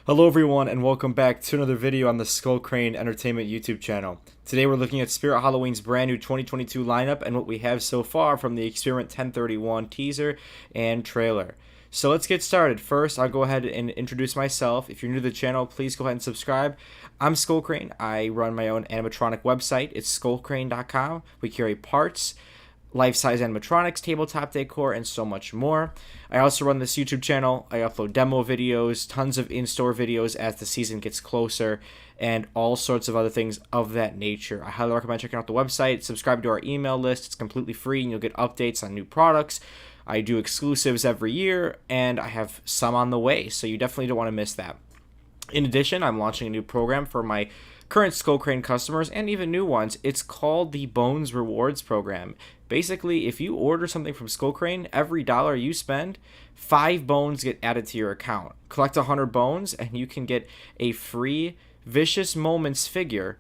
Hello everyone and welcome back to another video on the Skullkrane Entertainment YouTube channel. Today we're looking at Spirit Halloween's brand new 2022 lineup and what we have so far from the Experiment 1031 teaser and trailer. So let's get started. First, I'll go ahead and introduce myself. If you're new to the channel, please go ahead and subscribe. I'm Skullkrane. I run my own animatronic website. It's skullkrane.com. We carry parts, life-size animatronics, tabletop decor, and so much more. I also run this YouTube channel. I upload demo videos, tons of in-store videos as the season gets closer, and all sorts of other things of that nature. I highly recommend checking out the website. Subscribe to our email list. It's completely free, and you'll get updates on new products. I do exclusives every year, and I have some on the way, so you definitely don't want to miss that. In addition, I'm launching a new program for my current Skullkrane customers and even new ones. It's called the Bones Rewards Program. Basically, if you order something from Skullkrane, every dollar you spend, 5 bones get added to your account. Collect 100 bones and you can get a free Vicious Moments figure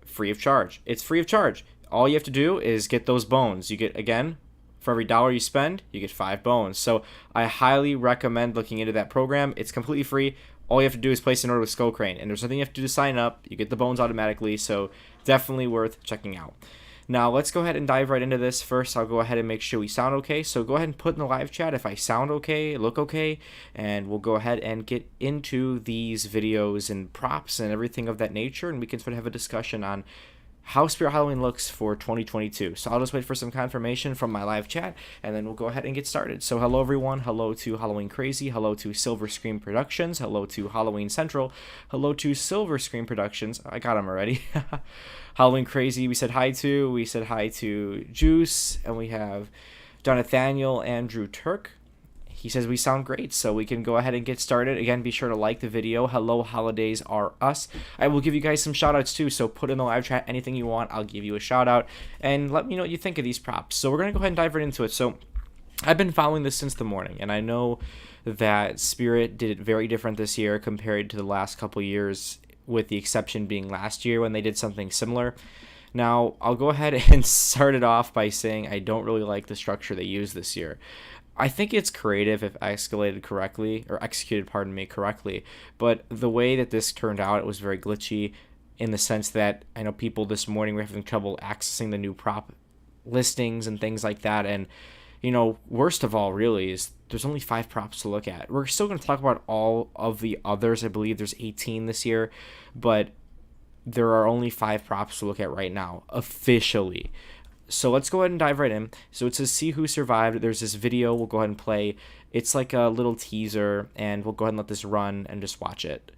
free of charge. It's free of charge. All you have to do is get those bones. You get, again, for every dollar you spend, you get 5 bones. So I highly recommend looking into that program. It's completely free. All you have to do is place an order with Skullkrane, and there's nothing you have to do to sign up. You get the bones automatically, so definitely worth checking out. Now, let's go ahead and dive right into this. First, I'll go ahead and make sure we sound okay. So go ahead and put in the live chat if I sound okay, look okay, and we'll go ahead and get into these videos and props and everything of that nature, and we can sort of have a discussion on how Spirit Halloween looks for 2022. So I'll just wait for some confirmation from my live chat, and then we'll go ahead and get started. So hello everyone, hello to Halloween Crazy, hello to Silver Screen Productions, hello to Halloween Central, hello to Silver Screen Productions. I got them already. Halloween Crazy we said hi to Juice, and we have Nathaniel Andrew Turk. He says we sound great, so we can go ahead and get started. Again, be sure to like the video. Hello, holidays are us. I will give you guys some shout-outs too, so put in the live chat anything you want. I'll give you a shout-out, and let me know what you think of these props. So we're going to go ahead and dive right into it. So I've been following this since the morning, and I know that Spirit did it very different this year compared to the last couple years, with the exception being last year when they did something similar. Now, I'll go ahead and start it off by saying I don't really like the structure they used this year. I think it's creative if executed correctly, but the way that this turned out, it was very glitchy in the sense that I know people this morning were having trouble accessing the new prop listings and things like that, and worst of all really is there's only 5 props to look at. We're still going to talk about all of the others. I believe there's 18 this year, but there are only 5 props to look at right now, officially. So let's go ahead and dive right in. So it says, see who survived. There's this video we'll go ahead and play. It's like a little teaser, and we'll go ahead and let this run and just watch it.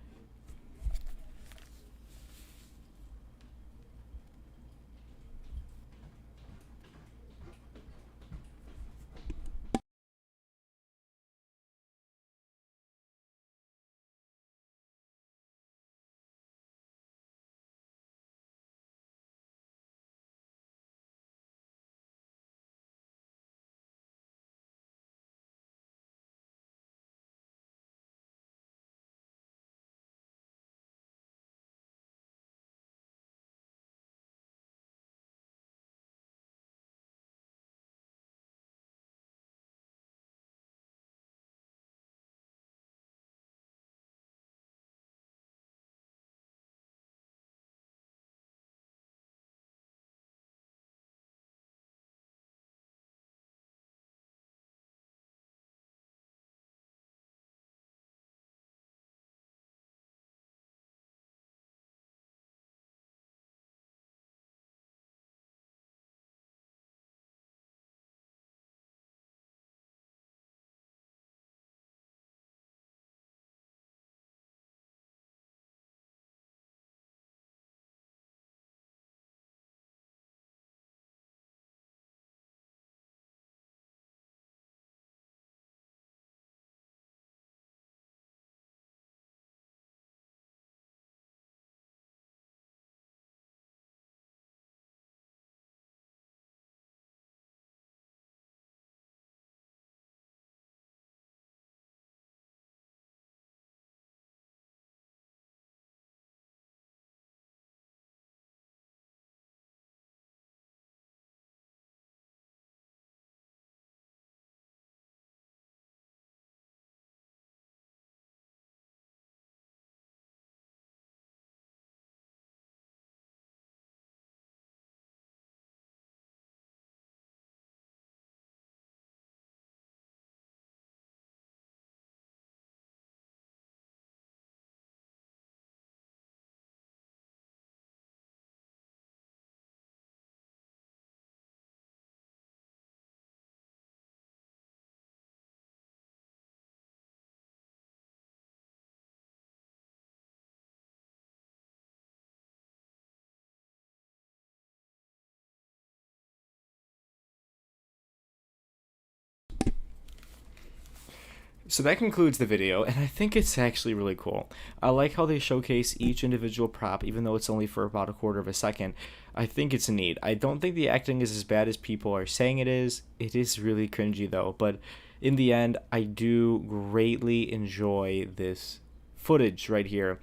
So that concludes the video, and I think it's actually really cool. I like how they showcase each individual prop, even though it's only for about a quarter of a second. I think it's neat. I don't think the acting is as bad as people are saying it is. It is really cringy though, but in the end, I do greatly enjoy this footage right here.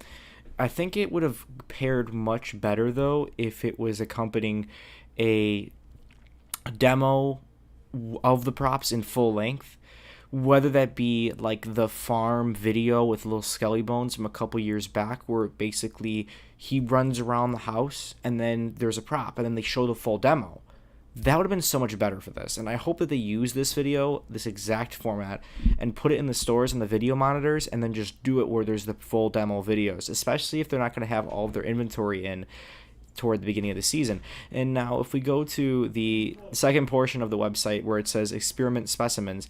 I think it would have paired much better though if it was accompanying a demo of the props in full length, whether that be like the farm video with little Skelly Bones from a couple years back, where basically he runs around the house and then there's a prop and then they show the full demo. That would have been so much better for this, and I hope that they use this video, this exact format, and put it in the stores and the video monitors, and then just do it where there's the full demo videos, especially if they're not going to have all of their inventory in toward the beginning of the season. And now if we go to the second portion of the website where it says experiment specimens,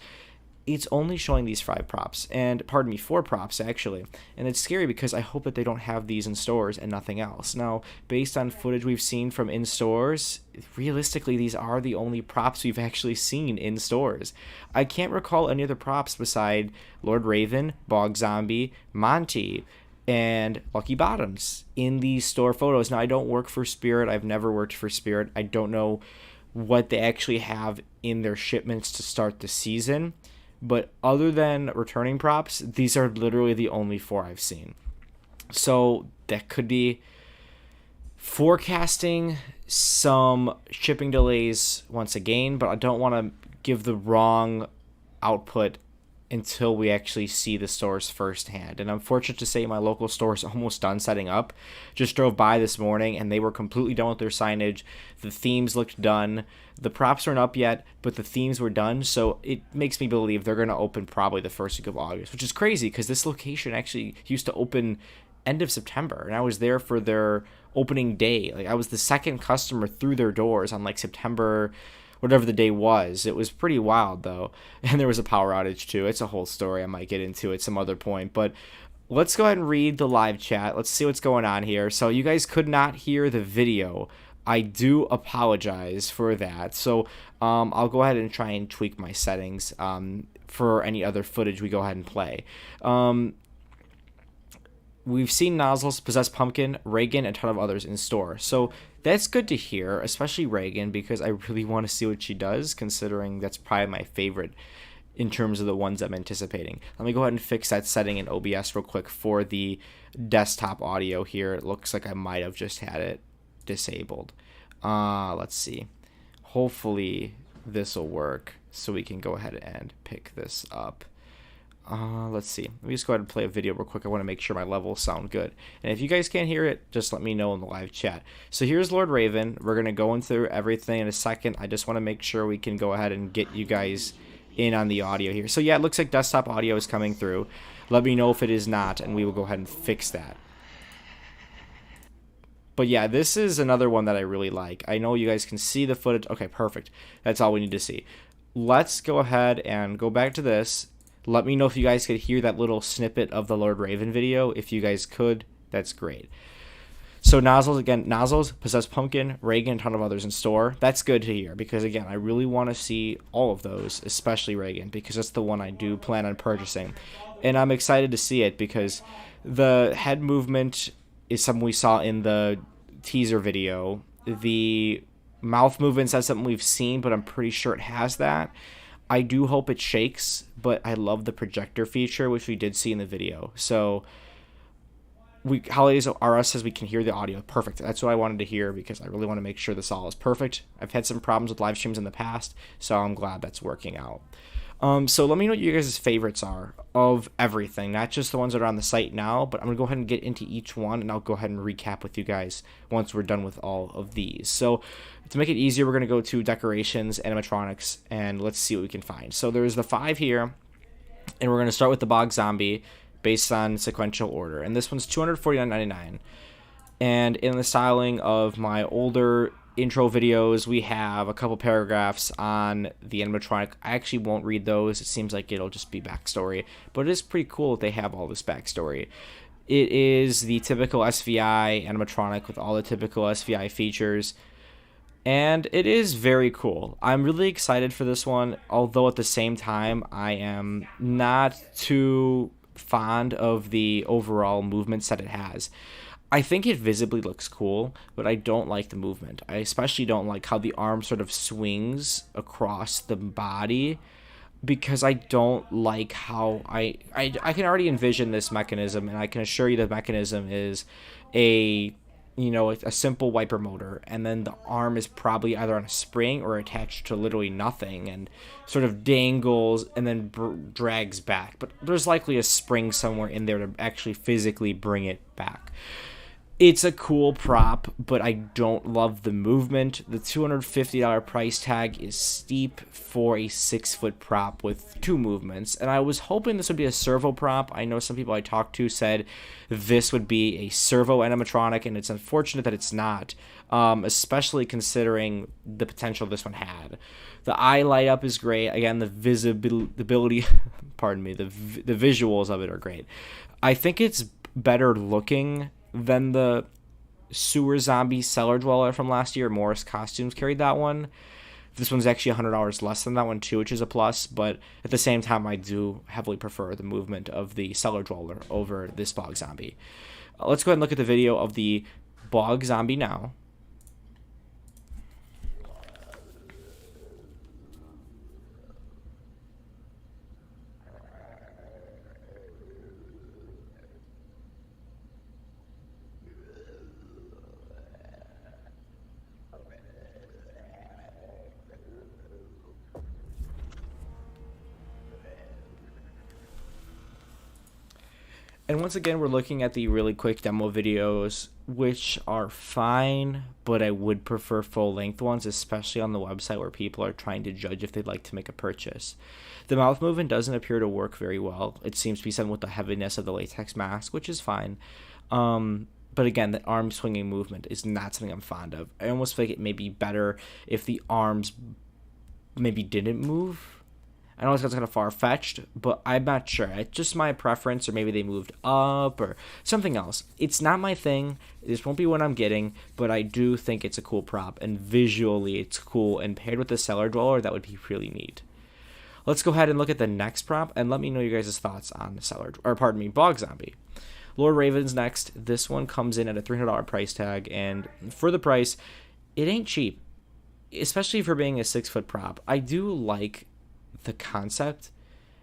it's only showing these 5 props, and pardon me, 4 props actually, and it's scary because I hope that they don't have these in stores and nothing else. Now, based on footage we've seen from in stores, realistically these are the only props we've actually seen in stores. I can't recall any other props beside Lord Raven, Bog Zombie, Monty, and Lucky Bottoms in these store photos. Now, I don't work for Spirit. I've never worked for Spirit. I don't know what they actually have in their shipments to start the season. But other than returning props, these are literally the only 4 I've seen. So that could be forecasting some shipping delays once again, but I don't want to give the wrong output until we actually see the stores firsthand. And I'm fortunate to say my local store is almost done setting up. Just drove by this morning and they were completely done with their signage. The themes looked done. The props aren't up yet, but the themes were done. So it makes me believe they're going to open probably the first week of August, which is crazy because this location actually used to open end of September. And I was there for their opening day. Like, I was the second customer through their doors on like September, whatever the day was. It was pretty wild though, and there was a power outage too. It's a whole story I might get into at some other point, but let's go ahead and read the live chat. Let's see what's going on here. So you guys could not hear the video. I do apologize for that. So I'll go ahead and try and tweak my settings for any other footage we go ahead and play. We've seen Nozzles, Possess Pumpkin, Reagan, and a ton of others in store. So that's good to hear, especially Reagan, because I really want to see what she does, considering that's probably my favorite in terms of the ones I'm anticipating. Let me go ahead and fix that setting in OBS real quick for the desktop audio here. It looks like I might have just had it disabled. Let's see. Hopefully this will work so we can go ahead and pick this up. Let's see. Let me just go ahead and play a video real quick. I want to make sure my levels sound good. And if you guys can't hear it, just let me know in the live chat. So here's Lord Raven. We're going to go through everything in a second. I just want to make sure we can go ahead and get you guys in on the audio here. So yeah, it looks like desktop audio is coming through. Let me know if it is not, and we will go ahead and fix that. But yeah, this is another one that I really like. I know you guys can see the footage. Okay, perfect. That's all we need to see. Let's go ahead and go back to this. Let me know if you guys could hear that little snippet of the Lord Raven video. If you guys could, that's great. So Nozzles, again, Nozzles, Possess Pumpkin, Reagan, a ton of others in store. That's good to hear because, again, I really want to see all of those, especially Reagan, because that's the one I do plan on purchasing. And I'm excited to see it because the head movement is something we saw in the teaser video. The mouth movements, that's something we've seen, but I'm pretty sure it has that. I do hope it shakes, but I love the projector feature, which we did see in the video. So Holidays RS says we can hear the audio. Perfect. That's what I wanted to hear because I really want to make sure this all is perfect. I've had some problems with live streams in the past, so I'm glad that's working out. So let me know what you guys' favorites are of everything, not just the ones that are on the site now, but I'm going to go ahead and get into each one, and I'll go ahead and recap with you guys once we're done with all of these. So to make it easier, we're going to go to Decorations, Animatronics, and let's see what we can find. So there's the 5 here, and we're going to start with the Bog Zombie based on sequential order, and this one's $249.99. And in the styling of my older intro videos, we have a couple paragraphs on the animatronic. I actually won't read those. It seems like it'll just be backstory, but it is pretty cool that they have all this backstory. It is the typical SVI animatronic with all the typical SVI features. And it is very cool. I'm really excited for this one, although at the same time, I am not too fond of the overall movements that it has. I think it visibly looks cool, but I don't like the movement. I especially don't like how the arm sort of swings across the body because I don't like how I can already envision this mechanism, and I can assure you the mechanism is a a simple wiper motor, and then the arm is probably either on a spring or attached to literally nothing and sort of dangles and then drags back, but there's likely a spring somewhere in there to actually physically bring it back. It's a cool prop, but I don't love the movement. The $250 price tag is steep for a 6-foot prop with 2 movements, and I was hoping this would be a servo prop. I know some people I talked to said this would be a servo animatronic, and it's unfortunate that it's not, especially considering the potential this one had. The eye light up is great. Again, the visibility, pardon me, the visuals of it are great. I think it's better looking than the sewer zombie cellar dweller from last year. Morris Costumes carried that one. This one's actually $100 less than that one too, which is a plus, but at the same time I do heavily prefer the movement of the cellar dweller over this bog zombie. Let's go ahead and look at the video of the bog zombie now. And once again, we're looking at the really quick demo videos, which are fine, but I would prefer full-length ones, especially on the website where people are trying to judge if they'd like to make a purchase. The mouth movement doesn't appear to work very well. It seems to be something with the heaviness of the latex mask, which is fine. But again, the arm swinging movement is not something I'm fond of. I almost feel like it may be better if the arms maybe didn't move. I know it's kind of far-fetched, but I'm not sure. It's just my preference, or maybe they moved up, or something else. It's not my thing. This won't be what I'm getting, but I do think it's a cool prop, and visually it's cool, and paired with the cellar dweller, that would be really neat. Let's go ahead and look at the next prop, and let me know your guys' thoughts on the bog zombie. Lord Raven's next. This one comes in at a $300 price tag, and for the price, it ain't cheap, especially for being a 6-foot prop. I do like the concept,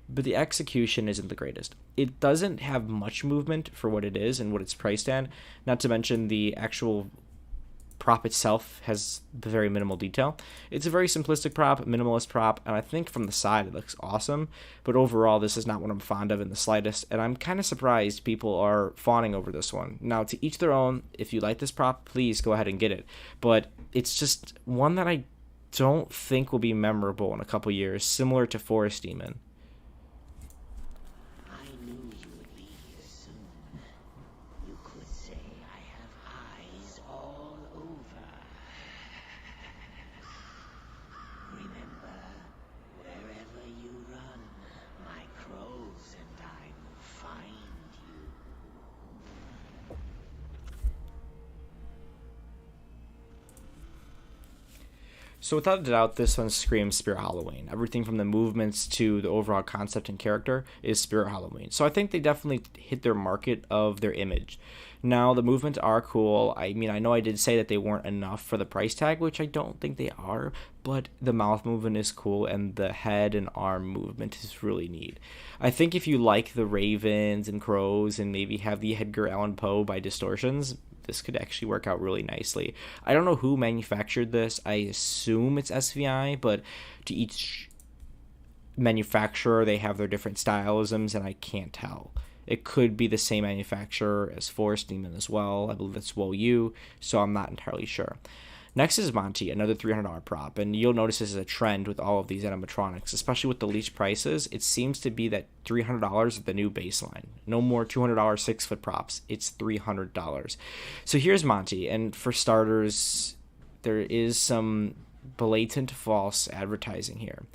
but the execution isn't the greatest. It doesn't have much movement for what it is and what it's priced at, not to mention the actual prop itself has the very minimal detail. It's a very simplistic prop, minimalist prop, and I think from the side it looks awesome, but overall this is not what I'm fond of in the slightest, and I'm kind of surprised people are fawning over this one. Now, to each their own. If you like this prop, please go ahead and get it, but it's just one that I don't think will be memorable in a couple years, similar to Forest Demon. I knew you would be here soon. You could say I have eyes all over. Remember, wherever you run, my crows and I will find you. So without a doubt, this one screams Spirit Halloween. Everything from the movements to the overall concept and character is Spirit Halloween. So I think they definitely hit their market of their image. Now, the movements are cool. I mean, I know I did say that they weren't enough for the price tag, which I don't think they are, but the mouth movement is cool, and the head and arm movement is really neat. I think if you like the ravens and crows and maybe have the Edgar Allan Poe by Distortions, this could actually work out really nicely. I don't know who manufactured this. I assume it's SVI, but to each manufacturer, they have their different stylisms, and I can't tell. It could be the same manufacturer as Forest Demon as well. I believe that's WoU, so I'm not entirely sure. Next is Monty, another $300 prop, and you'll notice this is a trend with all of these animatronics, especially with the least prices. It seems to be that $300 is the new baseline. No more $200 6-foot props. It's $300. So here's Monty, and for starters, there is some blatant false advertising here.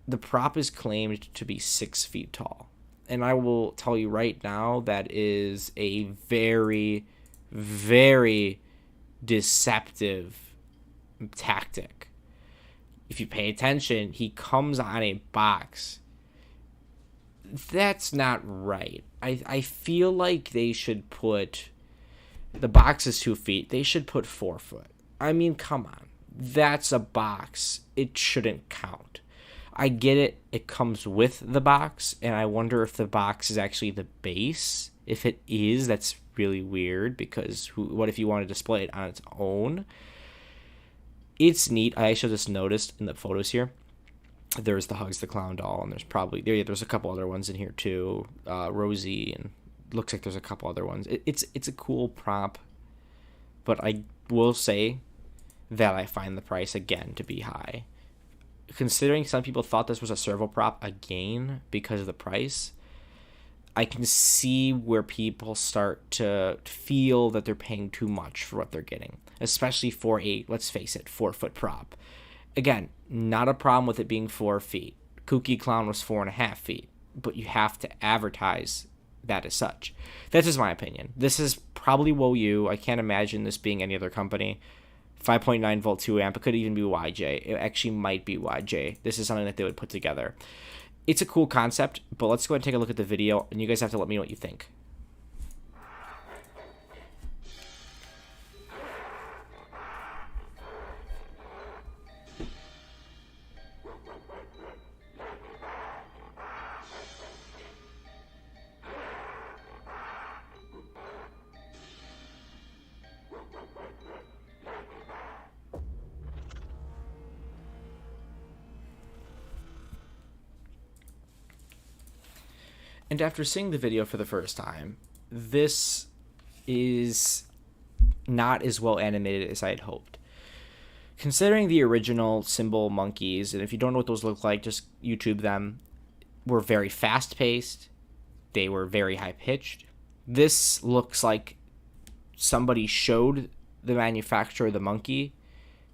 The prop is claimed to be 6 feet tall, and I will tell you right now that is a very, very deceptive tactic. If you pay attention, he comes on a box. That's not right. I feel like they should put... The box is 2 feet. They should put 4 foot. I mean, come on. That's a box. It shouldn't count. I get it. It comes with the box, and I wonder if the box is actually the base. If it is, that's really weird, because what if you want to display it on its own? It's neat. I actually just noticed in the photos here, there's the Hugs the Clown doll, and there's a couple other ones in here too. Rosie, and looks like there's a couple other ones. It's a cool prop, but I will say that I find the price again to be high. Considering some people thought this was a servo prop again because of the price, I can see where people start to feel that they're paying too much for what they're getting, especially for a, let's face it, 4 foot prop. Again, not a problem with it being 4 feet. Kooky Clown was 4.5 feet, but you have to advertise that as such. That's just my opinion. This is probably WoU. I can't imagine this being any other company. 5.9 volt 2 amp. It could even be YJ. It actually might be YJ. This is something that they would put together. It's a cool concept, but let's go ahead and take a look at the video, and you guys have to let me know what you think. And after seeing the video for the first time, this is not as well animated as I had hoped. Considering the original symbol monkeys, and if you don't know what those look like, just YouTube them, were very fast-paced. They were very high-pitched. This looks like somebody showed the manufacturer the monkey,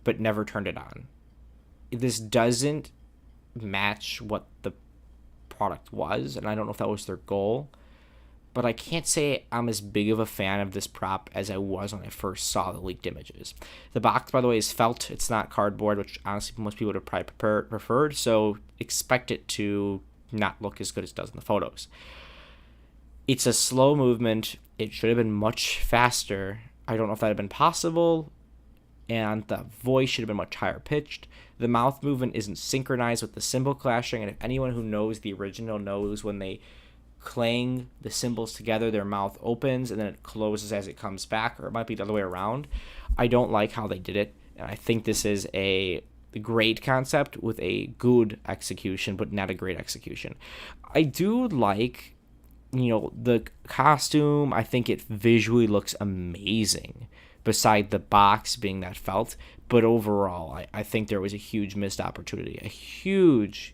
but never turned it on. This doesn't match what the product was, and I don't know if that was their goal, but I can't say I'm as big of a fan of this prop as I was when I first saw the leaked images. The box, by the way, is felt. It's not cardboard, which honestly most people would have probably preferred, so expect it to not look as good as it does in the photos. It's a slow movement. It should have been much faster. I don't know if that had been possible, and the voice should have been much higher pitched. The mouth movement isn't synchronized with the cymbal clashing, and if anyone who knows the original knows when they clang the cymbals together, their mouth opens and then it closes as it comes back, or it might be the other way around. I don't like how they did it, and I think this is a great concept with a good execution, but not a great execution. I do like, the costume. I think it visually looks amazing, beside the box being that felt. But overall, I think there was a huge missed opportunity. A huge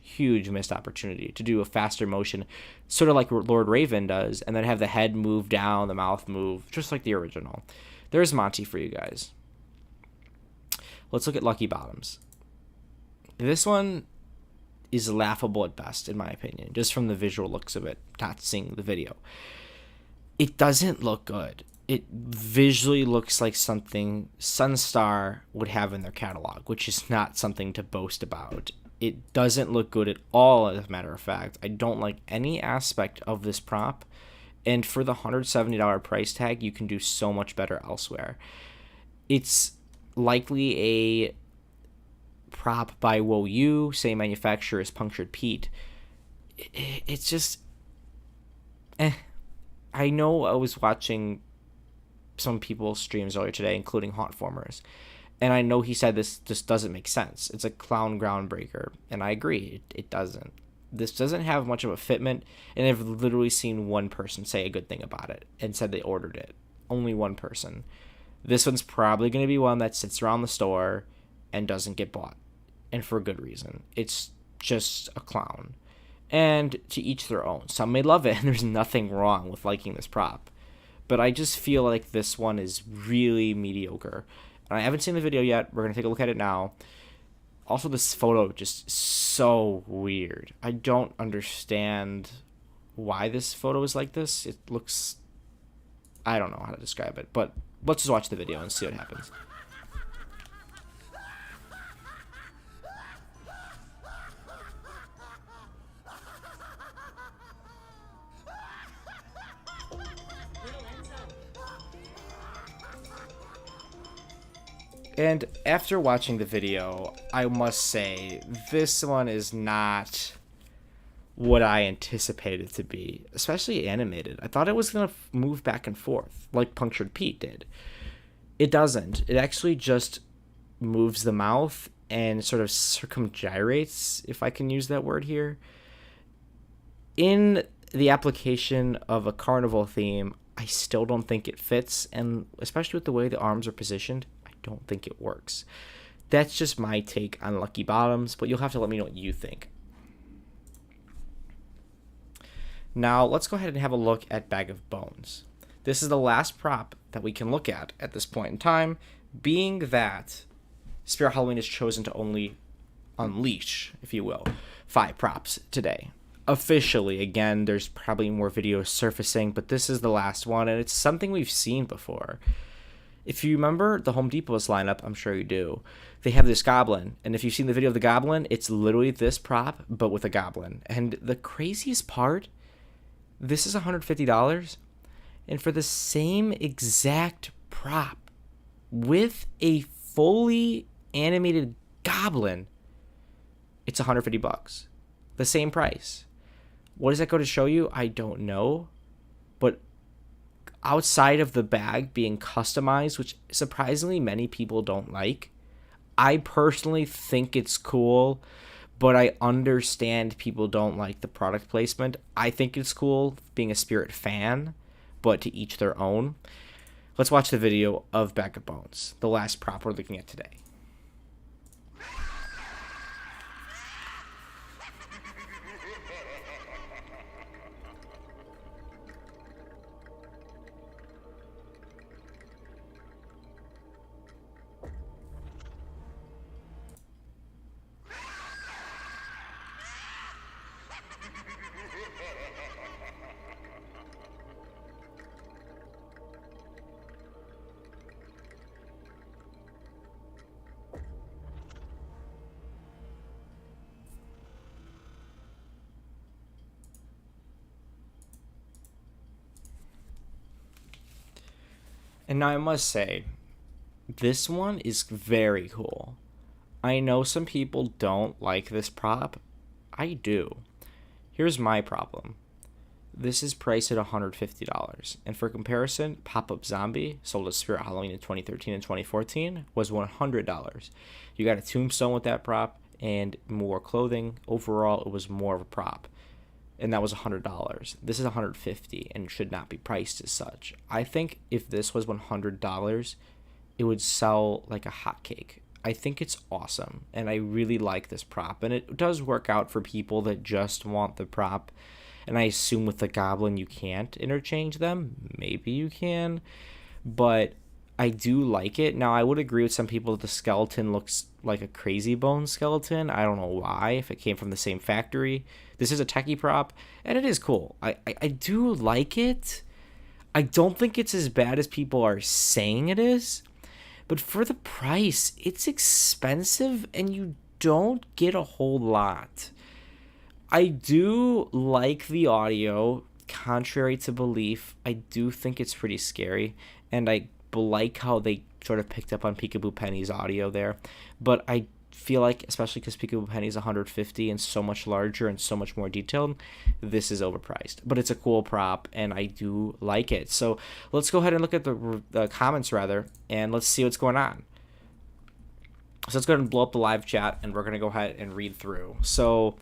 missed opportunity to do a faster motion, sort of like Lord Raven does, and then have the head move down, the mouth move, just like the original. There's Monty for you guys. Let's look at Lucky Bottoms. This one is laughable at best, in my opinion, just from the visual looks of it, not seeing the video. It doesn't look good. It visually looks like something Sunstar would have in their catalog, which is not something to boast about. It doesn't look good at all, as a matter of fact. I don't like any aspect of this prop, and for the $170 price tag, you can do so much better elsewhere. It's likely a prop by WoU, same manufacturer as Punctured Pete. It's just... I know I was watching some people's streams earlier today, including Hauntformers, and I know he said this just doesn't make sense. It's a clown groundbreaker, and I agree, it doesn't. This doesn't have much of a fitment, and I've literally seen one person say a good thing about it and said they ordered it. Only one person. This one's probably going to be one that sits around the store and doesn't get bought, and for a good reason. It's just a clown, and to each their own. Some may love it, and there's nothing wrong with liking this prop. But I just feel like this one is really mediocre. And I haven't seen the video yet. We're going to take a look at it now. Also, this photo just so weird. I don't understand why this photo is like this. It looks... I don't know how to describe it. But let's just watch the video and see what happens. And after watching the video, I must say, this one is not what I anticipated it to be, especially animated. I thought it was going to move back and forth, like Punctured Pete did. It doesn't. It actually just moves the mouth and sort of circumgyrates, if I can use that word here. In the application of a carnival theme, I still don't think it fits, and especially with the way the arms are positioned, I don't think it works. That's just my take on Lucky Bottoms, but you'll have to let me know what you think. Now, let's go ahead and have a look at Bag of Bones. This is the last prop that we can look at this point in time, being that Spirit Halloween has chosen to only unleash, if you will, 5 props today. Officially, again, there's probably more videos surfacing, but this is the last one, and it's something we've seen before. If you remember the Home Depot's lineup, I'm sure you do, they have this goblin, and if you've seen the video of the goblin, it's literally this prop, but with a goblin. And the craziest part, this is $150, and for the same exact prop, with a fully animated goblin, it's $150. The same price. What does that go to show you? I don't know. But outside of the bag being customized, which surprisingly many people don't like, I personally think it's cool, but I understand people don't like the product placement. I think it's cool being a Spirit fan, but to each their own. Let's watch the video of Bag of Bones, the last prop we're looking at today. And now I must say, this one is very cool. I know some people don't like this prop. I do. Here's my problem. This is priced at $150. And for comparison, Pop-Up Zombie, sold at Spirit Halloween in 2013 and 2014, was $100. You got a tombstone with that prop and more clothing. Overall, it was more of a prop. And that was $100. This is $150 and should not be priced as such. I think if this was $100, it would sell like a hotcake. I think it's awesome, and I really like this prop. And it does work out for people that just want the prop. And I assume with the goblin you can't interchange them. Maybe you can, but I do like it. Now, I would agree with some people that the skeleton looks like a Crazy Bone skeleton. I don't know why, if it came from the same factory. This is a techie prop, and it is cool. I do like it. I don't think it's as bad as people are saying it is, but for the price, it's expensive, and you don't get a whole lot. I do like the audio, contrary to belief. I do think it's pretty scary, and I like how they sort of picked up on Peekaboo Penny's audio there, but I feel like, especially because Peekaboo Penny's $150 and so much larger and so much more detailed, this is overpriced. But it's a cool prop, and I do like it. So let's go ahead and look at the comments, rather, and let's see what's going on. So let's go ahead and blow up the live chat, and we're going to go ahead and read through. So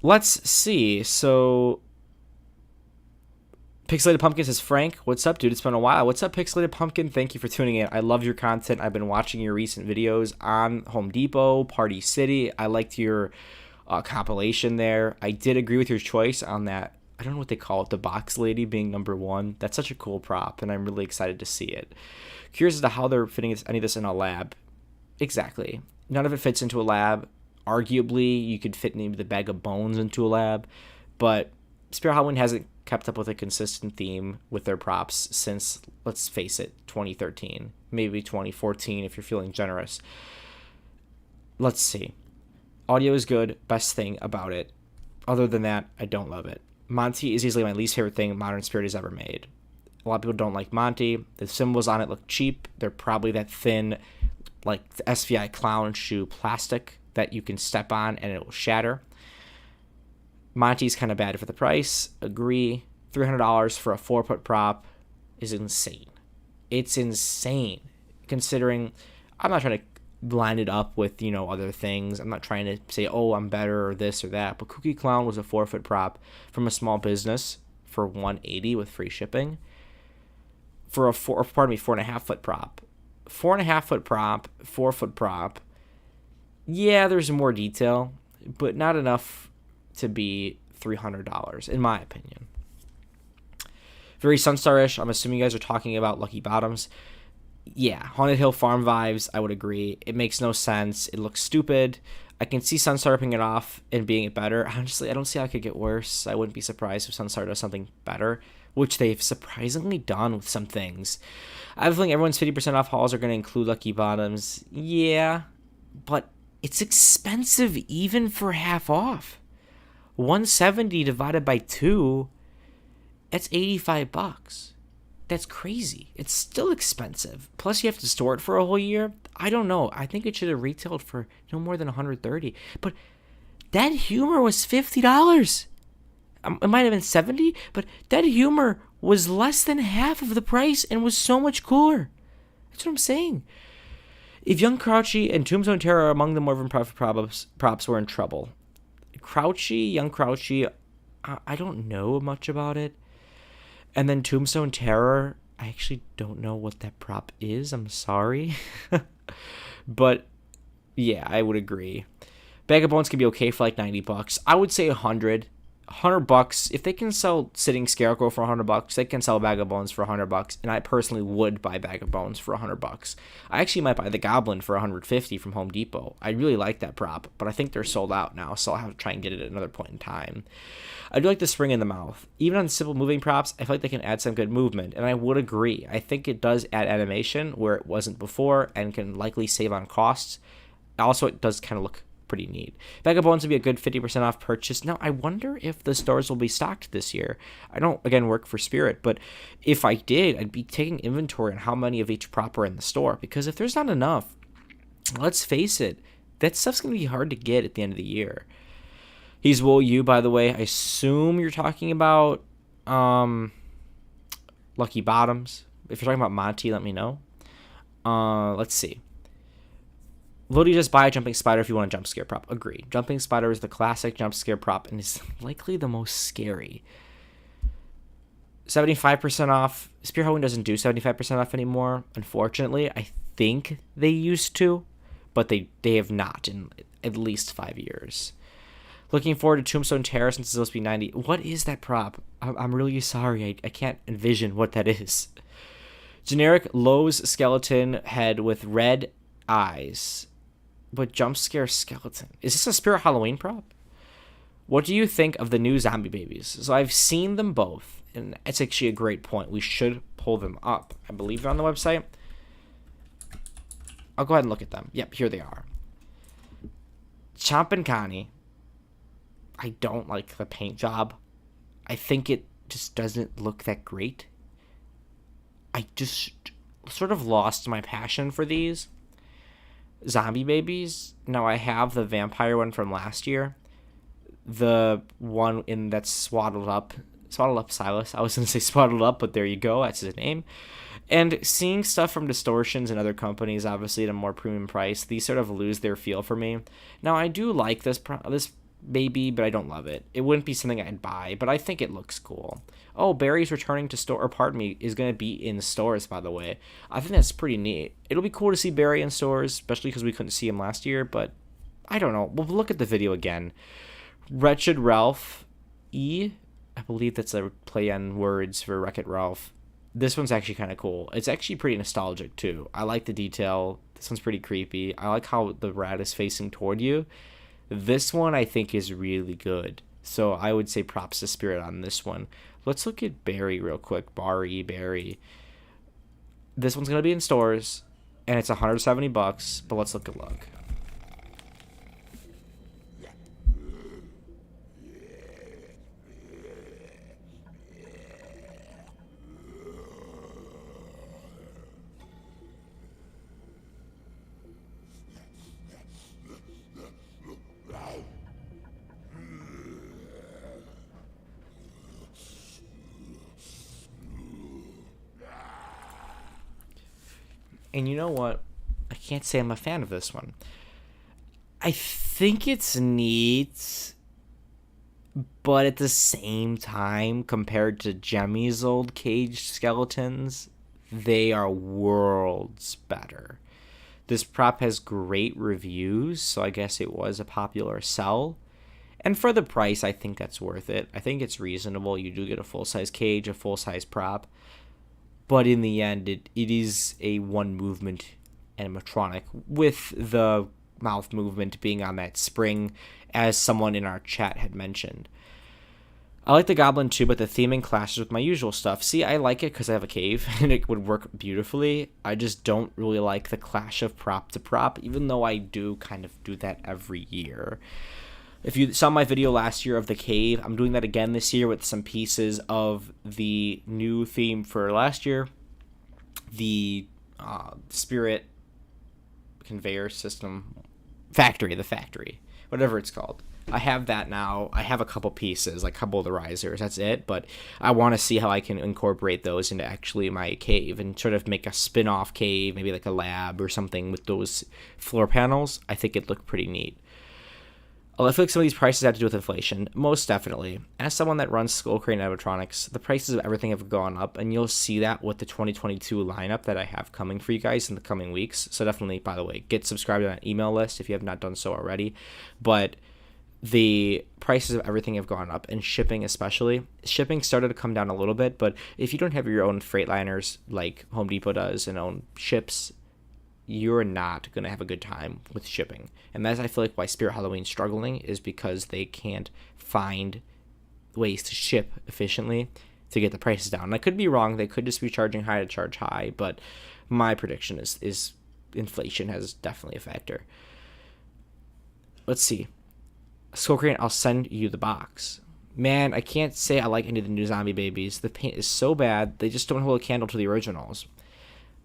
let's see. So Pixelated Pumpkin says, Frank, what's up, dude? It's been a while. What's up, Pixelated Pumpkin? Thank you for tuning in. I love your content. I've been watching your recent videos on Home Depot, Party City. I liked your compilation there. I did agree with your choice on that. I don't know what they call it, the box lady being number 1. That's such a cool prop, and I'm really excited to see it. Curious as to how they're fitting any of this in a lab. Exactly. None of it fits into a lab. Arguably, you could fit maybe the Bag of Bones into a lab, but Spirit Halloween hasn't kept up with a consistent theme with their props since, let's face it, 2013, maybe 2014 if you're feeling generous. Let's see. Audio is good, best thing about it. Other than that, I don't love it. Monty is easily my least favorite thing Modern Spirit has ever made. A lot of people don't like Monty. The symbols on it look cheap. They're probably that thin, like the SVI clown shoe plastic that you can step on and it will shatter. Monty's kind of bad for the price. Agree. $300 for a 4-foot prop is insane. It's insane considering I'm not trying to line it up with, other things. I'm not trying to say, oh, I'm better or this or that. But Kooky Clown was a 4-foot prop from a small business for $180 with free shipping. For a 4.5-foot prop. 4.5-foot prop, 4-foot prop. Yeah, there's more detail, but not enough to be $300, in my opinion. Very Sunstar-ish. I'm assuming you guys are talking about Lucky Bottoms. Yeah, Haunted Hill Farm vibes, I would agree. It makes no sense. It looks stupid. I can see Sunstar ripping it off and being it better. Honestly, I don't see how it could get worse. I wouldn't be surprised if Sunstar does something better, which they've surprisingly done with some things. I have a feeling everyone's 50% off hauls are going to include Lucky Bottoms. Yeah, but it's expensive even for half off. $170 divided by 2, that's $85. That's crazy. It's still expensive. Plus, you have to store it for a whole year. I don't know. I think it should have retailed for no more than $130. But Dead Humor was $50. It might have been $70, but Dead Humor was less than half of the price and was so much cooler. That's what I'm saying. If Young Crouchy and Tombstone Terror are among the more impressive props, we're in trouble. Young Crouchy, I don't know much about it. And then Tombstone Terror, I actually don't know what that prop is. I'm sorry. But, yeah, I would agree. Bag of Bones can be okay for like $90. I would say $100. $100. If they can sell Sitting Scarecrow for $100, they can sell Bag of Bones for $100. And I personally would buy Bag of Bones for $100. I actually might buy the Goblin for $150 from Home Depot. I really like that prop, but I think they're sold out now, so I'll have to try and get it at another point in time. I do like the spring in the mouth. Even on simple moving props, I feel like they can add some good movement, and I would agree. I think it does add animation where it wasn't before and can likely save on costs. Also, it does kind of look pretty neat. Bag of Bones would be a good 50% off purchase. Now, I wonder if the stores will be stocked this year. I don't, again, work for Spirit, but if I did, I'd be taking inventory on how many of each prop are in the store, because if there's not enough, let's face it, that stuff's going to be hard to get at the end of the year. He's Will You, by the way. I assume you're talking about Lucky Bottoms. If you're talking about Monty, let me know. Let's see. Lodi just buy a jumping spider if you want a jump scare prop. Agree. Jumping spider is the classic jump scare prop and is likely the most scary. 75% off. Spear Halloween doesn't do 75% off anymore. Unfortunately, I think they used to, but they have not in at least 5 years. Looking forward to Tombstone Terror since it's supposed to be 90. What is that prop? I'm really sorry. I can't envision what that is. Generic Lowe's skeleton head with red eyes. But jump scare skeleton. Is this a Spirit Halloween prop? What do you think of the new zombie babies? So I've seen them both, and it's actually a great point. We should pull them up. I believe they're on the website. I'll go ahead and look at them. Yep, here they are. Chomp and Connie. I don't like the paint job. I think it just doesn't look that great. I just sort of lost my passion for these zombie babies. Now I have the vampire one from last year. The one in that's swaddled up Silas. I was going to say swaddled up, but there you go. That's his name. And seeing stuff from Distortions and other companies, obviously at a more premium price, these sort of lose their feel for me. Now I do like this baby, but I don't love it. It wouldn't be something I'd buy, but I think it looks cool. Oh, Barry's returning to store, or pardon me, is going to be in stores, by the way. I think that's pretty neat. It'll be cool to see Barry in stores, especially because we couldn't see him last year, but I don't know. We'll look at the video again. Wretched Ralph E. I believe that's a play on words for Wreck-It Ralph. This one's actually kind of cool. It's actually pretty nostalgic, too. I like the detail. This one's pretty creepy. I like how the rat is facing toward you. This one I think is really good. So I would say props to Spirit on this one. Let's look at Barry real quick. Barry. This one's going to be in stores, and it's $170, but let's look a look. And you know what? I can't say I'm a fan of this one. I think it's neat, but at the same time, compared to Jemmy's old caged skeletons, they are worlds better. This prop has great reviews, so I guess it was a popular sell. And for the price, I think that's worth it. I think it's reasonable. You do get a full-size cage, a full-size prop. But in the end, it is a one-movement animatronic, with the mouth movement being on that spring, as someone in our chat had mentioned. I like the goblin too, but the theming clashes with my usual stuff. See, I like it because I have a cave, and it would work beautifully. I just don't really like the clash of prop to prop, even though I do kind of do that every year. If you saw my video last year of the cave, I'm doing that again this year with some pieces of the new theme for last year. The spirit conveyor system the factory, whatever it's called. I have that now. I have a couple pieces, like a couple of the risers. That's it. But I want to see how I can incorporate those into actually my cave and sort of make a spin-off cave, maybe like a lab or something with those floor panels. I think it'd look pretty neat. I feel like some of these prices have to do with inflation. Most definitely. As someone that runs Skullkrane Animatronics, the prices of everything have gone up, and you'll see that with the 2022 lineup that I have coming for you guys in the coming weeks. So definitely, by the way, get subscribed to that email list if you have not done so already. But the prices of everything have gone up, and shipping especially. Shipping started to come down a little bit, but if you don't have your own freight liners like Home Depot does and own ships, you're not going to have a good time with shipping. And that's, I feel like, why Spirit Halloween's struggling, is because they can't find ways to ship efficiently to get the prices down. And I could be wrong. They could just be charging high to charge high, but my prediction is inflation has definitely a factor. Let's see. Skullkrane, I'll send you the box. Man, I can't say I like any of the new zombie babies. The paint is so bad, they just don't hold a candle to the originals.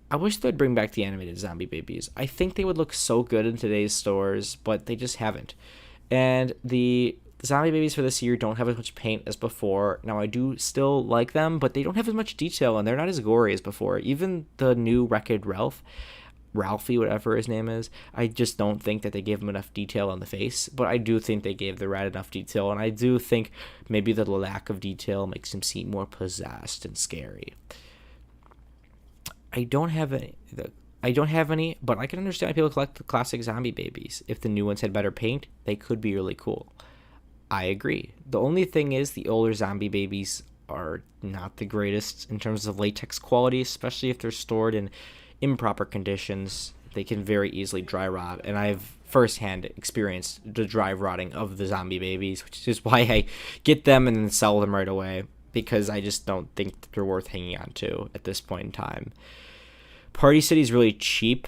I wish they'd bring back the animated zombie babies. I think they would look so good in today's stores, but they just haven't. And the zombie babies for this year don't have as much paint as before. Now, I do still like them, but they don't have as much detail, and they're not as gory as before. Even the new Wrecked Ralphie, whatever his name is, I just don't think that they gave him enough detail on the face. But I do think they gave the rat enough detail, and I do think maybe the lack of detail makes him seem more possessed and scary. I don't have any, but I can understand why people collect the classic zombie babies. If the new ones had better paint, they could be really cool. I agree. The only thing is the older zombie babies are not the greatest in terms of latex quality, especially if they're stored in improper conditions. They can very easily dry rot, and I've firsthand experienced the dry rotting of the zombie babies, which is why I get them and then sell them right away, because I just don't think they're worth hanging on to at this point in time. Party City is really cheap.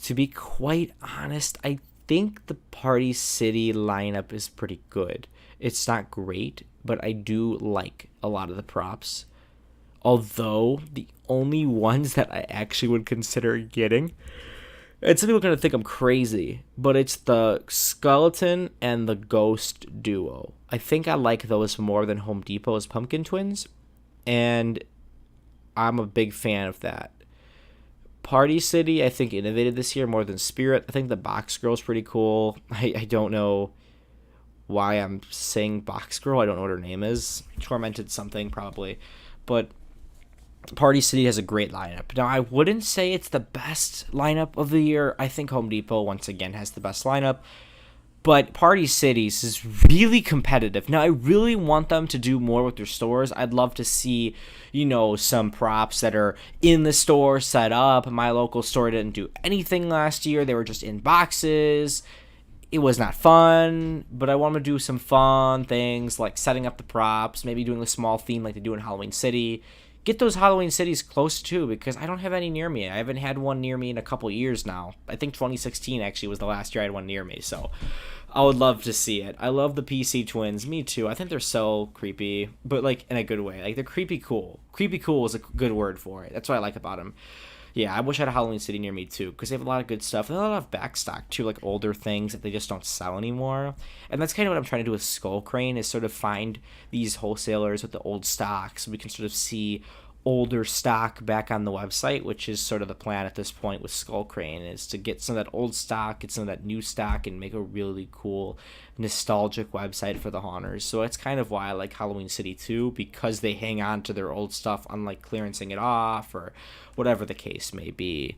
To be quite honest, I think the Party City lineup is pretty good. It's not great, but I do like a lot of the props. Although, the only ones that I actually would consider getting, and some people are going to think I'm crazy, but it's the skeleton and the ghost duo. I think I like those more than Home Depot's pumpkin twins, and I'm a big fan of that. Party City, I think, innovated this year more than Spirit. I think the Box Girl's pretty cool. I don't know why I'm saying Box Girl. I don't know what her name is. Tormented something, probably. But Party City has a great lineup. Now, I wouldn't say it's the best lineup of the year. I think Home Depot, once again, has the best lineup. But Party Cities is really competitive. Now, I really want them to do more with their stores. I'd love to see, some props that are in the store set up. My local store didn't do anything last year. They were just in boxes. It was not fun, but I want to do some fun things like setting up the props, maybe doing a small theme like they do in Halloween City. Get those Halloween cities close too, because I don't have any near me. I haven't had one near me in a couple years now. I think 2016 actually was the last year I had one near me, so I would love to see it. I love the PC twins. Me too. I think they're so creepy, but in a good way. They're creepy cool. Creepy cool is a good word for it. That's what I like about them. Yeah, I wish I had a Halloween City near me too, because they have a lot of good stuff. They have a lot of backstock too, older things that they just don't sell anymore. And that's kind of what I'm trying to do with Skullkrane, is sort of find these wholesalers with the old stock, so we can sort of see older stock back on the website, which is sort of the plan at this point with Skullkrane, is to get some of that old stock, get some of that new stock, and make a really cool nostalgic website for the haunters. So it's kind of why I like Halloween City 2, because they hang on to their old stuff, unlike clearancing it off or whatever the case may be.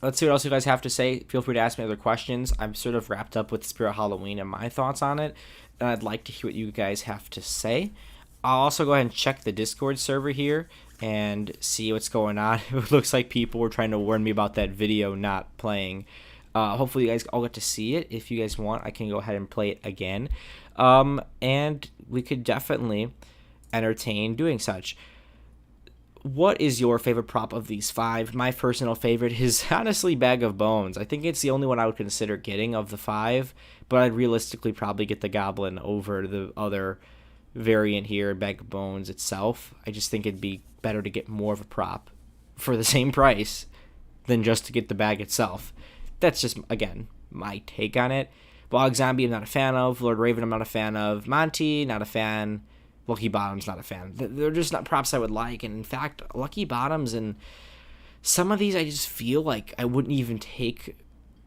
Let's see what else you guys have to say. Feel free to ask me other questions. I'm sort of wrapped up with Spirit Halloween and my thoughts on it, and I'd like to hear what you guys have to say. I'll also go ahead and check the Discord server here and see what's going on. It looks like people were trying to warn me about that video not playing. Hopefully you guys all get to see it. If you guys want, I can go ahead and play it again. And we could definitely entertain doing such. What is your favorite prop of these 5? My personal favorite is honestly Bag of Bones. I think it's the only one I would consider getting of the 5, but I'd realistically probably get the Goblin over the other variant here, Bag of Bones itself. I just think it'd be better to get more of a prop for the same price than just to get the bag itself. That's just, again, my take on it. Bog Zombie I'm not a fan of. Lord Raven I'm not a fan of. Monty, not a fan. Lucky Bottom's not a fan. They're just not props I would like. And in fact, Lucky Bottoms and some of these I just feel like I wouldn't even take,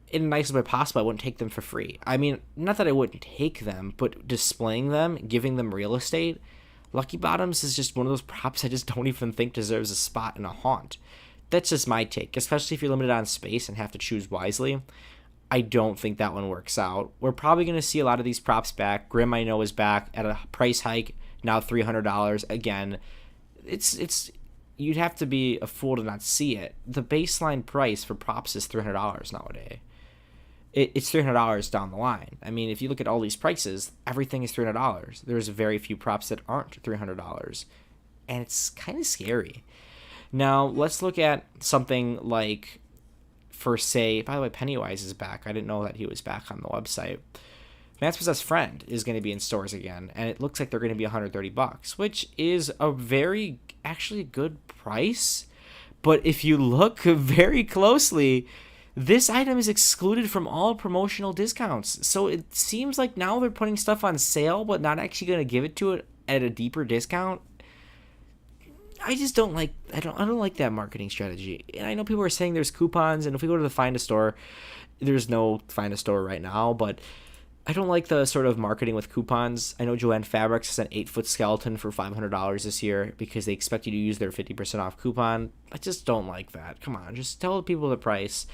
in the nicest way possible, I wouldn't take them for free. I mean, not that I wouldn't take them, but displaying them, giving them real estate, Lucky Bottoms is just one of those props I just don't even think deserves a spot in a haunt. That's just my take, especially if you're limited on space and have to choose wisely. I don't think that one works out. We're probably going to see a lot of these props back. Grim, I know, is back at a price hike, now $300. Again, it's you'd have to be a fool to not see it. The baseline price for props is $300 nowadays. It's $300 down the line. I mean, if you look at all these prices, everything is $300. There's very few props that aren't $300, and it's kind of scary. Now, let's look at something like, for say, by the way, Pennywise is back. I didn't know that he was back on the website. Man's Possessed Friend is going to be in stores again, and it looks like they're going to be $130, which is a very, actually good price. But if you look very closely, this item is excluded from all promotional discounts. So it seems like now they're putting stuff on sale, but not actually going to give it to it at a deeper discount. I just don't like, I don't like that marketing strategy. And I know people are saying there's coupons, and if we go to the Find a Store, there's no Find a Store right now, but I don't like the sort of marketing with coupons. I know Joanne Fabrics has an 8-foot skeleton for $500 this year because they expect you to use their 50% off coupon. I just don't like that. Come on, just tell people the price.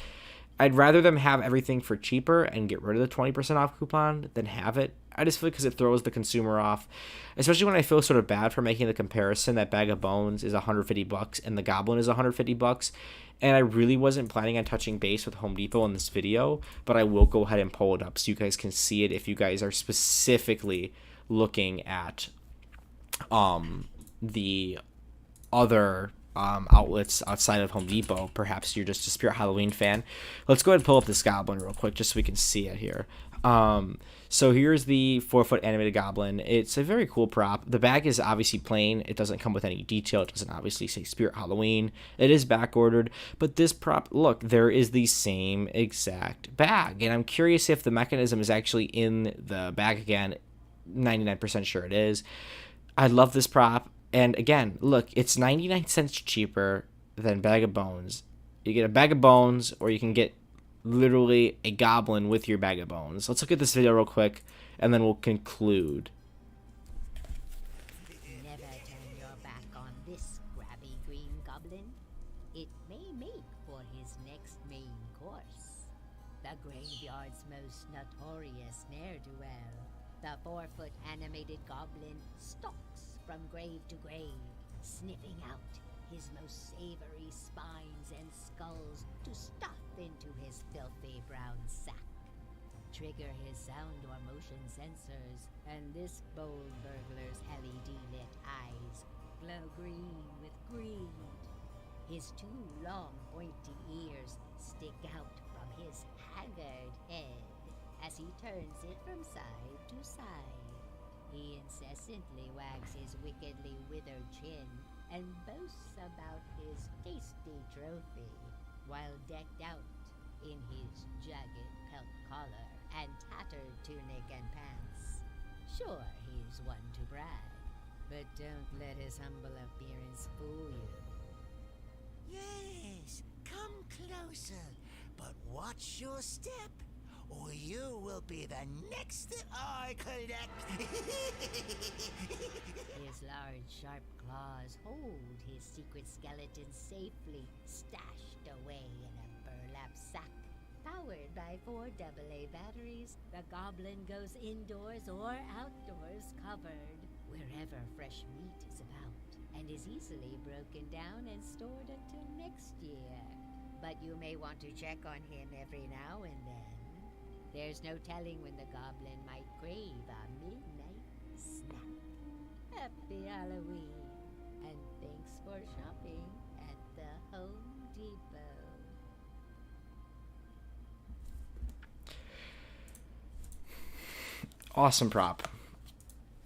I'd rather them have everything for cheaper and get rid of the 20% off coupon than have it. I just feel because it throws the consumer off, especially when I feel sort of bad for making the comparison that Bag of Bones is $150 and the Goblin is $150. And I really wasn't planning on touching base with Home Depot in this video, but I will go ahead and pull it up so you guys can see it if you guys are specifically looking at the other outlets outside of Home Depot. Perhaps you're just a Spirit Halloween fan. Let's go ahead and pull up this Goblin real quick just so we can see it here. So here's the 4-foot animated Goblin. It's a very cool prop. The bag is obviously plain. It doesn't come with any detail. It doesn't obviously say Spirit Halloween. It is back ordered, but this prop, look, there is the same exact bag, and I'm curious if the mechanism is actually in the bag again. 99% sure it is. I love this prop. And again, look, it's 99 cents cheaper than Bag of Bones. You get a Bag of Bones, or you can get literally a Goblin with your Bag of Bones. Let's look at this video real quick, and then we'll conclude. Never turn your back on this grabby green goblin. It may make for his next main course. The graveyard's most notorious ne'er-do-well, the 4-foot animated goblin stalks from grave to grave, sniffing out his most savory spines and skulls to stuff into his filthy brown sack. Trigger his sound or motion sensors, and this bold burglar's LED-lit eyes glow green with greed. His 2 long pointy ears stick out from his haggard head as he turns it from side to side. He incessantly wags his wickedly withered chin and boasts about his tasty trophy, while decked out in his jagged pelt collar and tattered tunic and pants. Sure, he's one to brag, But don't let his humble appearance fool you. Yes, come closer, but watch your step, or you will be the next that I collect. His large, sharp claws hold his secret skeleton safely stashed away in a burlap sack. Powered by 4 AA batteries, the goblin goes indoors or outdoors covered, wherever fresh meat is about, and is easily broken down and stored until next year. But you may want to check on him every now and then. There's no telling when the goblin might crave a midnight snack. Happy Halloween, and thanks for shopping at the Home Depot. Awesome prop.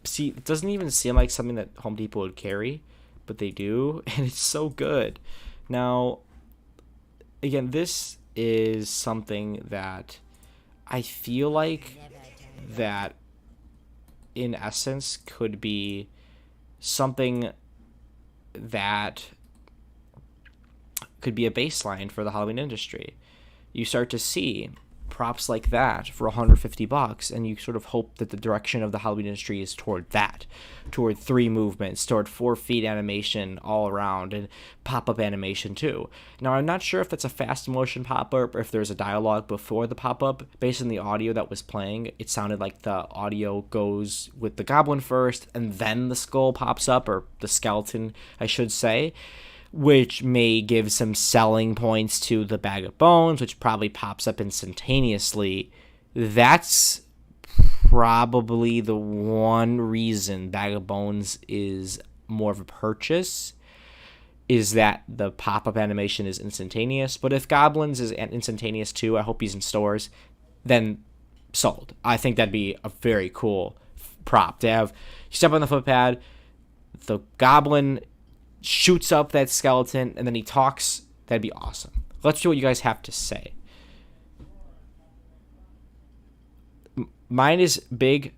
See, it doesn't even seem like something that Home Depot would carry, but they do, and it's so good. Now, again, this is something that I feel like that in essence could be something that could be a baseline for the Halloween industry. You start to see props like that for $150, and you sort of hope that the direction of the Halloween industry is toward that, toward 3 movements, toward 4 feet animation all around, and pop-up animation too. Now, I'm not sure if that's a fast motion pop-up or if there's a dialogue before the pop-up. Based on the audio that was playing, it sounded like the audio goes with the goblin first and then the skull pops up, or the skeleton, I should say, which may give some selling points to the bag of bones, which probably pops up instantaneously. That's probably the one reason bag of bones is more of a purchase, is that the pop-up animation is instantaneous. But if goblins is instantaneous too, I hope he's in stores, then sold. I think that'd be a very cool prop to have. You step on the footpad, the goblin shoots up that skeleton, and then he talks. That'd be awesome. Let's see what you guys have to say. Mine is Big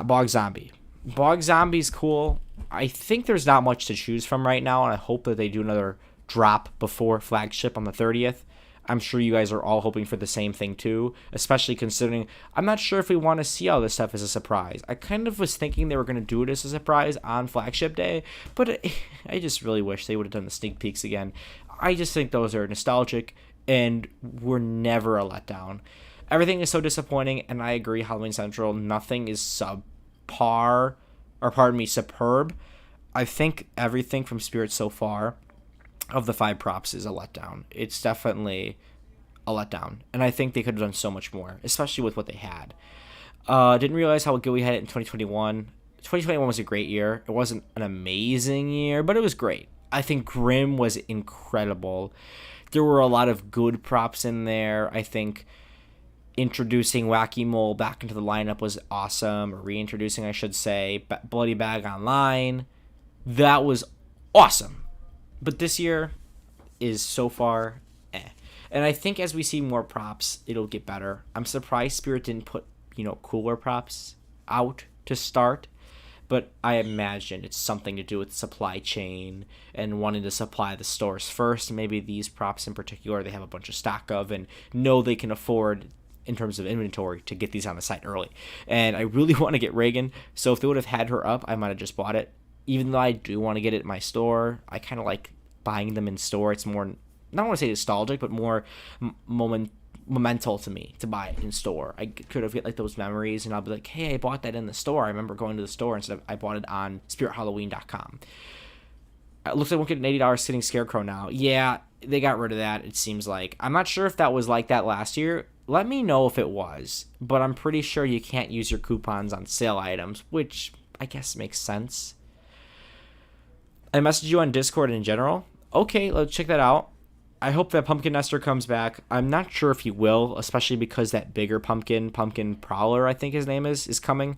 Bog Zombie. Bog Zombie's cool. I think there's not much to choose from right now, and I hope that they do another drop before flagship on the 30th. I'm sure you guys are all hoping for the same thing too, especially considering I'm not sure if we want to see all this stuff as a surprise. I kind of was thinking they were going to do it as a surprise on flagship day, but I just really wish they would have done the sneak peeks again. I just think those are nostalgic and were never a letdown. Everything is so disappointing, and I agree, Halloween Central, nothing is superb. I think everything from Spirit so far of the 5 props is a letdown. It's definitely a letdown, and I think they could have done so much more, especially with what they had. Didn't realize how good we had it in 2021. 2021 was a great year. It wasn't an amazing year, but it was great. I think Grimm was incredible. There were a lot of good props in there. I think introducing Wacky Mole back into the lineup was awesome, or reintroducing, I should say, Bloody Bag Online. That was awesome. But this year is so far And I think as we see more props, it'll get better. I'm surprised Spirit didn't put, cooler props out to start. But I imagine it's something to do with supply chain and wanting to supply the stores first. Maybe these props in particular they have a bunch of stock of and know they can afford in terms of inventory to get these on the site early. And I really want to get Reagan, so if they would have had her up, I might have just bought it. Even though I do want to get it in my store, I kind of like buying them in store. It's more, not want to say nostalgic, but more momental to me to buy it in store. I could have get like those memories, and I'll be like, hey, I bought that in the store. I remember going to the store instead of I bought it on spirithalloween.com. It looks like we'll get an $80 sitting scarecrow now. Yeah, they got rid of that, it seems like. I'm not sure if that was like that last year. Let me know if it was, but I'm pretty sure you can't use your coupons on sale items, which I guess makes sense. I messaged you on Discord in general. Okay, let's check that out. I hope that Pumpkin Nester comes back. I'm not sure if he will, especially because that bigger Pumpkin Prowler, I think his name is coming.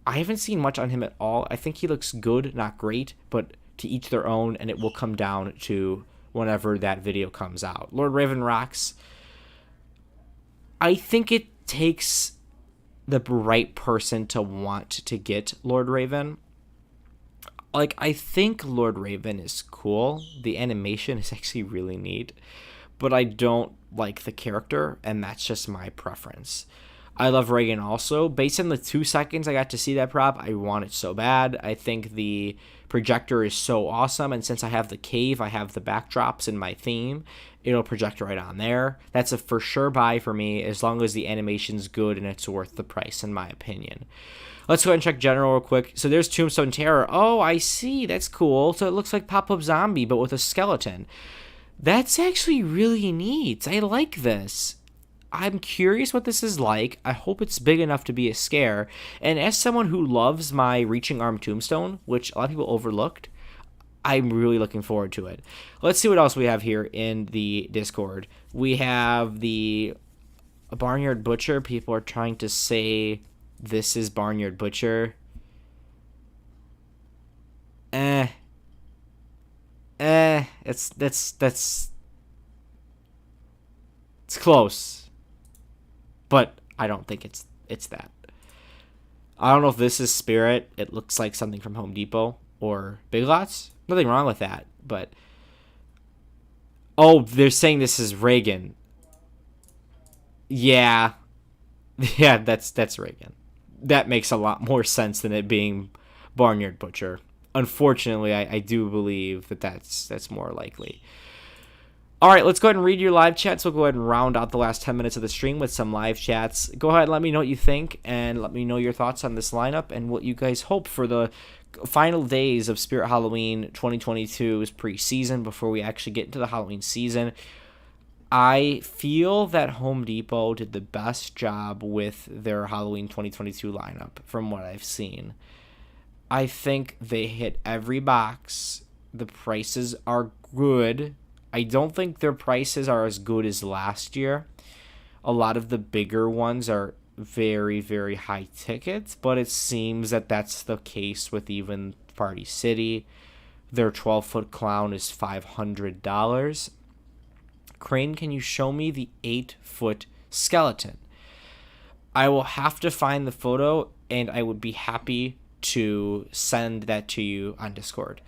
I haven't seen much on him at all. I think he looks good, not great, but to each their own, and it will come down to whenever that video comes out. Lord Raven rocks. I think it takes the right person to want to get Lord Raven. like, I think Lord Raven is cool. The animation is actually really neat, but I don't like the character, and that's just my preference. I love Reagan also. Based on the 2 seconds I got to see that prop, I want it so bad. I think the projector is so awesome, and since I have the cave, I have the backdrops in my theme, it'll project right on there. That's a for sure buy for me, as long as the animation's good and it's worth the price, in my opinion. Let's go ahead and check general real quick. So there's Tombstone Terror. Oh, I see. That's cool. So it looks like Pop-Up Zombie, but with a skeleton. That's actually really neat. I like this. I'm curious what this is like. I hope it's big enough to be a scare. And as someone who loves my Reaching Arm Tombstone, which a lot of people overlooked, I'm really looking forward to it. Let's see what else we have here in the Discord. We have the Barnyard Butcher. People are trying to say this is Barnyard Butcher. It's close. But I don't think it's that. I don't know if this is Spirit. It looks like something from Home Depot or Big Lots. Nothing wrong with that, but oh, they're saying this is Reagan. Yeah. Yeah, that's Reagan. That makes a lot more sense than it being Barnyard Butcher. Unfortunately, I do believe that's more likely. All right, let's go ahead and read your live chats. We'll go ahead and round out the last 10 minutes of the stream with some live chats. Go ahead and let me know what you think, and let me know your thoughts on this lineup and what you guys hope for the final days of Spirit Halloween 2022's preseason before we actually get into the Halloween season. I feel that Home Depot did the best job with their Halloween 2022 lineup from what I've seen. I think they hit every box. The prices are good. I don't think their prices are as good as last year. A lot of the bigger ones are very, very high tickets, but it seems that that's the case with even Party City. Their 12-foot clown is $500. Crane, can you show me the 8-foot skeleton? I will have to find the photo, and I would be happy to send that to you on Discord.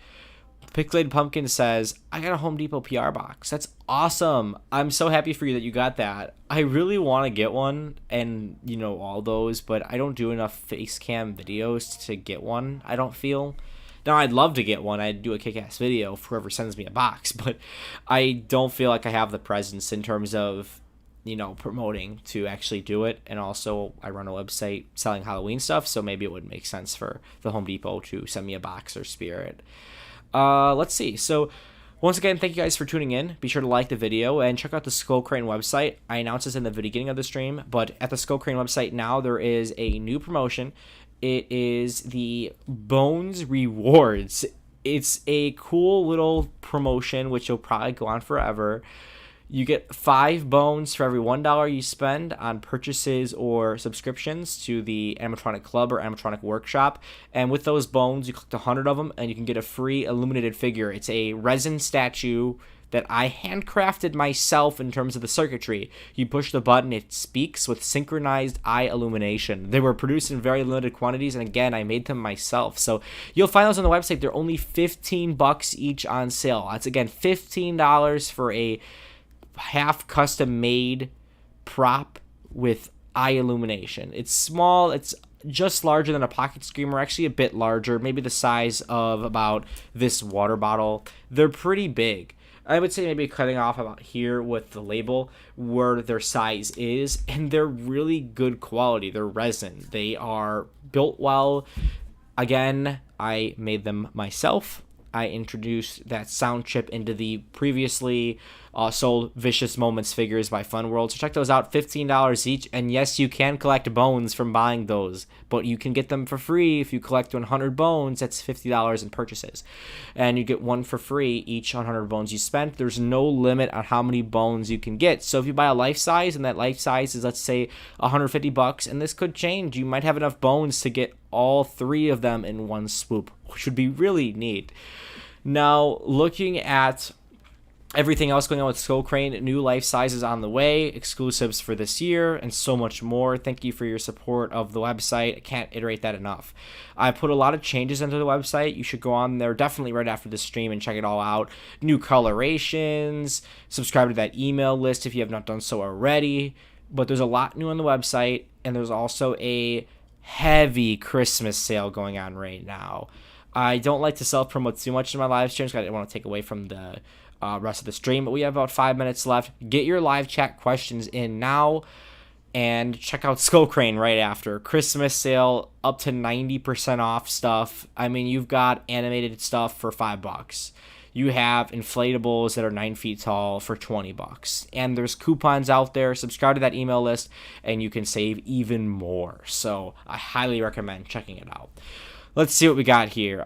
Pixelated Pumpkin says, I got a Home Depot PR box. That's awesome. I'm so happy for you that you got that. I really want to get one and, all those, but I don't do enough face cam videos to get one, I don't feel. Now, I'd love to get one. I'd do a kick-ass video for whoever sends me a box, but I don't feel like I have the presence in terms of, promoting to actually do it. And also, I run a website selling Halloween stuff, so maybe it would make sense for the Home Depot to send me a box or Spirit. Let's see. So, once again, thank you guys for tuning in. Be sure to like the video and check out the Skullkrane website. I announced this in the beginning of the stream, but at the Skullkrane website now, there is a new promotion. It is the Bones Rewards. It's a cool little promotion, which will probably go on forever. You get 5 bones for every $1 you spend on purchases or subscriptions to the Animatronic Club or Animatronic Workshop. And with those bones, you collect 100 of them, and you can get a free illuminated figure. It's a resin statue that I handcrafted myself in terms of the circuitry. You push the button, it speaks with synchronized eye illumination. They were produced in very limited quantities, and again, I made them myself. So you'll find those on the website. They're only $15 each on sale. That's, again, $15 for a half custom made prop with eye illumination. It's small. It's just larger than a pocket screamer, actually a bit larger, maybe the size of about this water bottle. They're pretty big. I would say maybe cutting off about here with the label where their size is, and they're really good quality. They're resin. They are built well. Again, I made them myself. I introduced that sound chip into the previously sold Vicious Moments figures by Fun World. So check those out, $15 each. And yes, you can collect bones from buying those, but you can get them for free if you collect 100 bones. That's $50 in purchases. And you get one for free each 100 bones you spent. There's no limit on how many bones you can get. So if you buy a life size and that life size is, let's say, $150, and this could change, you might have enough bones to get all 3 of them in one swoop, which would be really neat. Now, looking at Everything else going on with Skullkrane, new life sizes on the way, exclusives for this year, and so much more. Thank you for your support of the website. I can't iterate that enough. I put a lot of changes into the website. You should go on there definitely right after the stream and check it all out. New colorations, subscribe to that email list if you have not done so already. But there's a lot new on the website, and there's also a heavy Christmas sale going on right now. I don't like to self-promote too much in my live streams because I don't want to take away from the rest of the stream, but we have about 5 minutes left. Get your live chat questions in now, and check out Skullkrane right after. Christmas sale, up to 90% off stuff. I mean, you've got animated stuff for $5. You have inflatables that are 9 feet tall for $20. And there's coupons out there. Subscribe to that email list, and you can save even more. So I highly recommend checking it out. Let's see what we got here.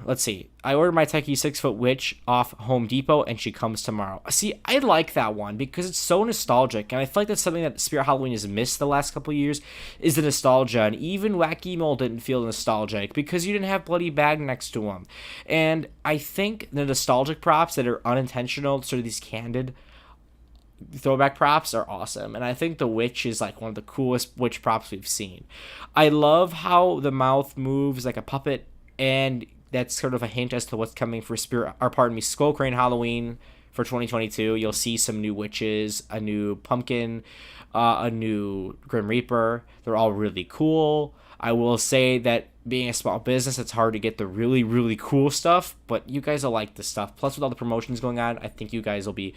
Let's see. I ordered my Techie 6-foot witch off Home Depot, and she comes tomorrow. See, I like that one because it's so nostalgic, and I feel like that's something that Spirit Halloween has missed the last couple of years, is the nostalgia. And even Wacky Mole didn't feel nostalgic because you didn't have Bloody Bag next to him. And I think the nostalgic props that are unintentional, sort of these candid throwback props, are awesome, and I think the witch is like one of the coolest witch props we've seen. I love how the mouth moves like a puppet, and that's sort of a hint as to what's coming for Skullkrane Halloween for 2022. You'll see some new witches, a new pumpkin, a new Grim Reaper. They're all really cool. I will say that being a small business, it's hard to get the really, really cool stuff, but you guys will like this stuff. Plus, with all the promotions going on, I think you guys will be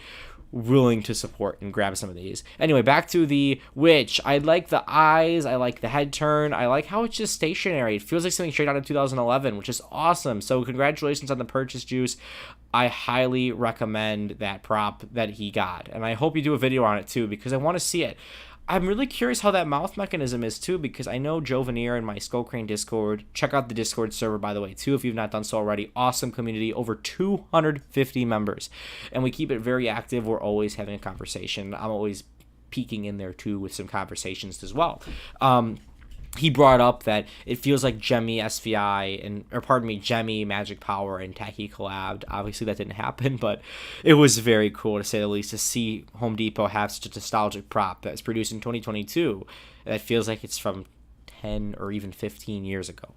willing to support and grab some of these. Anyway, back to the witch. I like the eyes. I like the head turn. I like how it's just stationary. It feels like something straight out of 2011, which is awesome. So congratulations on the purchase, Juice. I highly recommend that prop that he got, and I hope you do a video on it too because I want to see it. I'm really curious how that mouth mechanism is too, because I know Joe Veneer in my Skullkrane Discord. Check out the Discord server, by the way, too, if you've not done so already. Awesome community, over 250 members, and we keep it very active. We're always having a conversation. I'm always peeking in there too with some conversations as well. He brought up that it feels like Gemmy Gemmy Magic Power and Tacky collabed. Obviously that didn't happen, but it was very cool to say the least to see Home Depot have such a nostalgic prop that's produced in 2022 that feels like it's from 10 or even 15 years ago.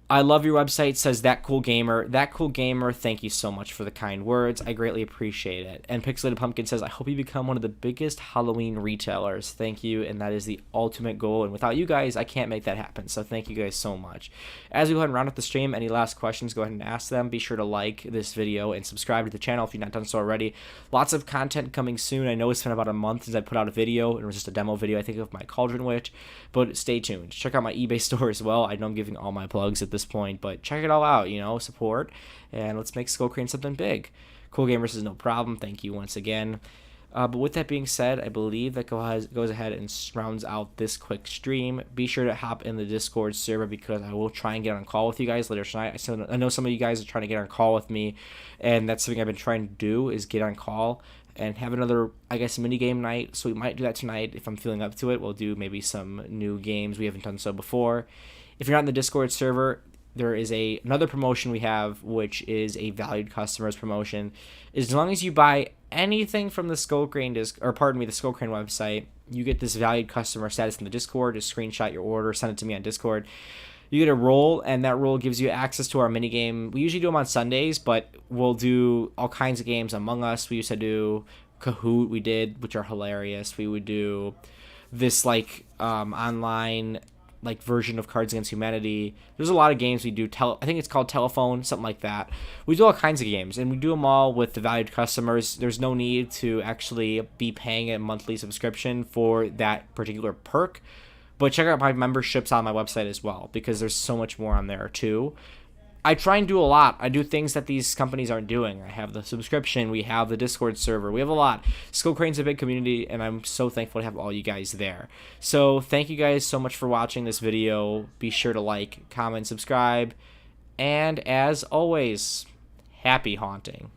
I love your website, says That Cool Gamer. That Cool Gamer, thank you so much for the kind words. I greatly appreciate it. And Pixelated Pumpkin says, I hope you become one of the biggest Halloween retailers. Thank you, and that is the ultimate goal. And without you guys, I can't make that happen. So thank you guys so much. As we go ahead and round up the stream, any last questions, go ahead and ask them. Be sure to like this video and subscribe to the channel if you've not done so already. Lots of content coming soon. I know it's been about a month since I put out a video. It was just a demo video, I think, of my Cauldron Witch. But stay tuned. Check out my eBay store as well. I know I'm giving all my plugs at this point, but check it all out, support, and let's make Skullkrane something big. Cool Gamer says no problem. Thank you once again. But with that being said, I believe that goes ahead and rounds out this quick stream. Be sure to hop in the Discord server because I will try and get on call with you guys later tonight. I know some of you guys are trying to get on call with me, and that's something I've been trying to do, is get on call and have another, I guess, mini game night. So we might do that tonight if I'm feeling up to it. We'll do maybe some new games. We haven't done so before. If you're not in the Discord server, there is another promotion we have, which is a valued customers promotion. As long as you buy anything from the Skullkrane the Skullkrane website, you get this valued customer status in the Discord. Just screenshot your order, send it to me on Discord. You get a role, and that role gives you access to our minigame. We usually do them on Sundays, but we'll do all kinds of games. Among Us, we used to do Kahoot, which are hilarious. We would do this online version of Cards Against Humanity. There's a lot of games we do. I think it's called Telephone, something like that. We do all kinds of games, and we do them all with the valued customers. There's no need to actually be paying a monthly subscription for that particular perk. But check out my memberships on my website as well, because there's so much more on there too. I try and do a lot. I do things that these companies aren't doing. I have the subscription. We have the Discord server. We have a lot. Skullkrane's a big community, and I'm so thankful to have all you guys there. So thank you guys so much for watching this video. Be sure to like, comment, subscribe, and as always, happy haunting.